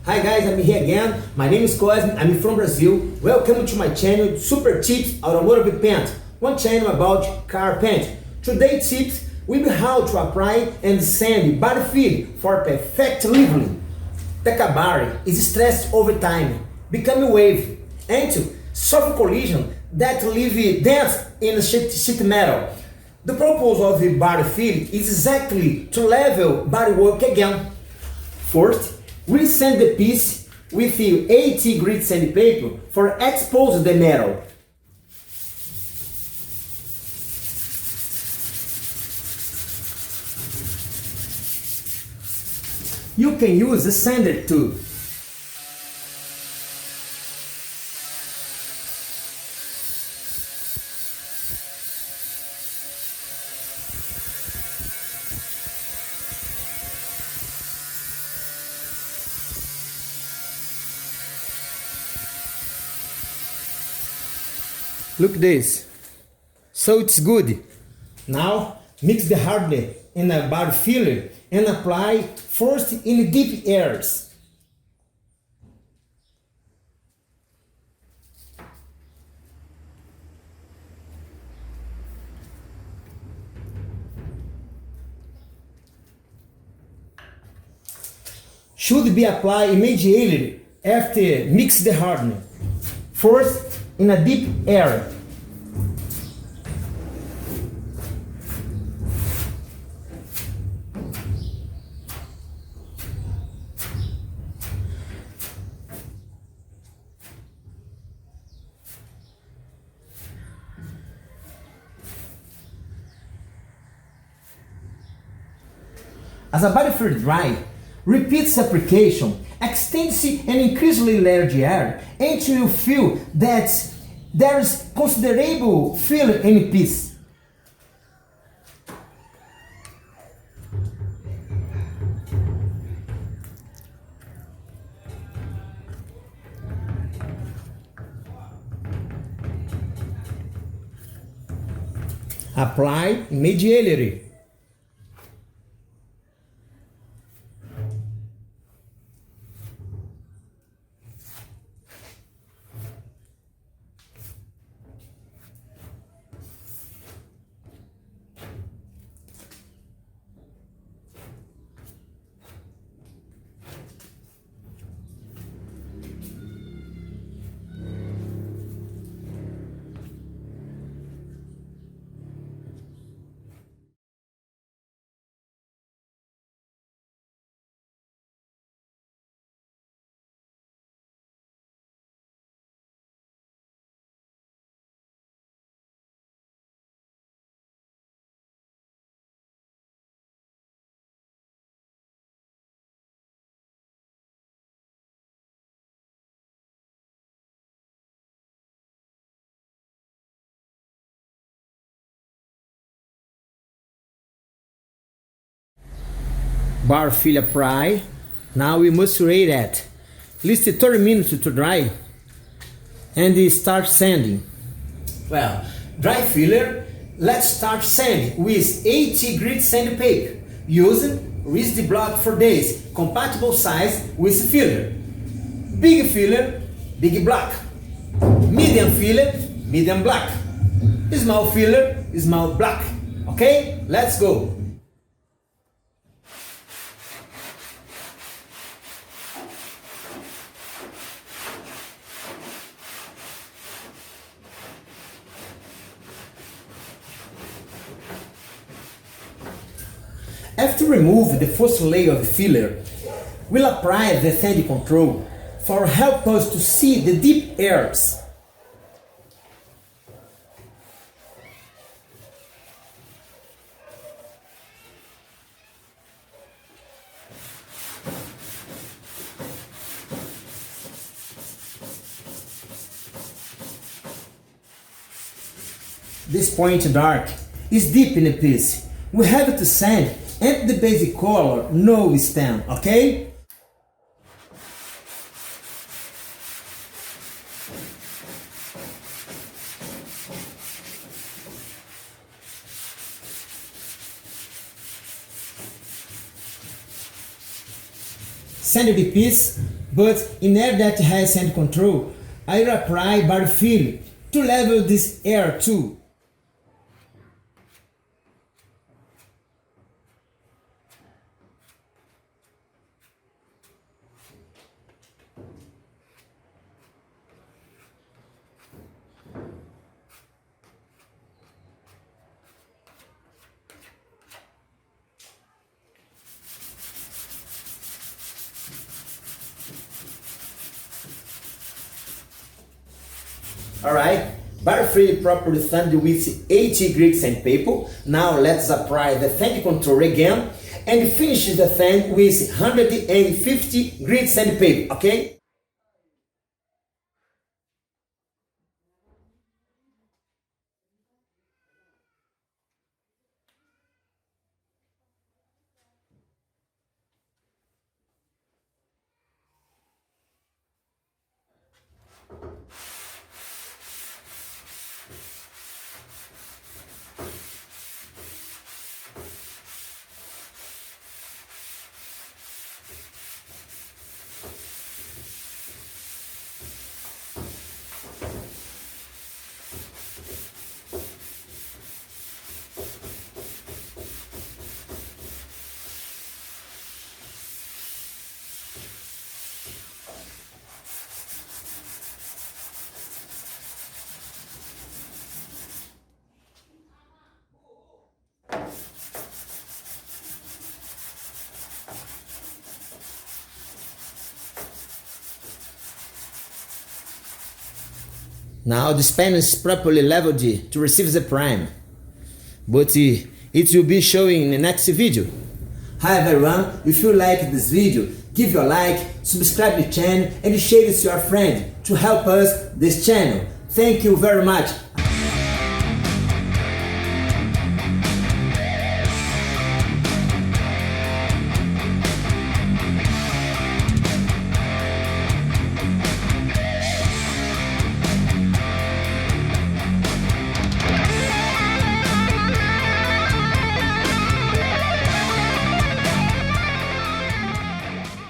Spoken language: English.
Hi guys, I'm here again. My name is Cosme, I'm from Brazil. Welcome to my channel Super Tips Automotive Paint, one channel about car paint. Today's tips will be how to apply and sand body fill for perfect leveling. The car is stressed over time, becoming wavy, and to soft collision that leave dents in sheet metal. The purpose of the body fill is exactly to level bodywork again. First, we sand the piece with the 80 grit sandpaper for expose the metal. You can use a sander too. Look this. So it's good. Now mix the hardener in a body filler and apply first in deep areas. Should be applied immediately after mix the hardener. First in a deep area. As a body fill dry, repeat this application, extend and increasingly layer the air until you feel that there is considerable fill in the piece. Apply immediately. Bar fill apply. Now we must wait at least 30 minutes to dry and start sanding. Well, dry filler, let's start sanding with 80 grit sandpaper using rigid block for days, compatible size with filler. Big filler, big block. Medium filler, medium block. Small filler, small block. Okay, let's go. After remove the first layer of the filler, we'll apply the sand control for help us to see the deep areas. This point dark is deep in the piece. We have to sand and the basic color no stem, okay? sanded piece, but in air that has sand control, I apply barfill to level this air too. Alright, barfill properly sanded with 80 grit sandpaper. Now let's apply the sand control again and finish the sand with 150 grit sandpaper, okay? Now this panel is properly leveled to receive the prime, but it will be showing in the next video. Hi everyone, if you like this video, give your like, subscribe to the channel and share it with your friend to help us this channel. Thank you very much.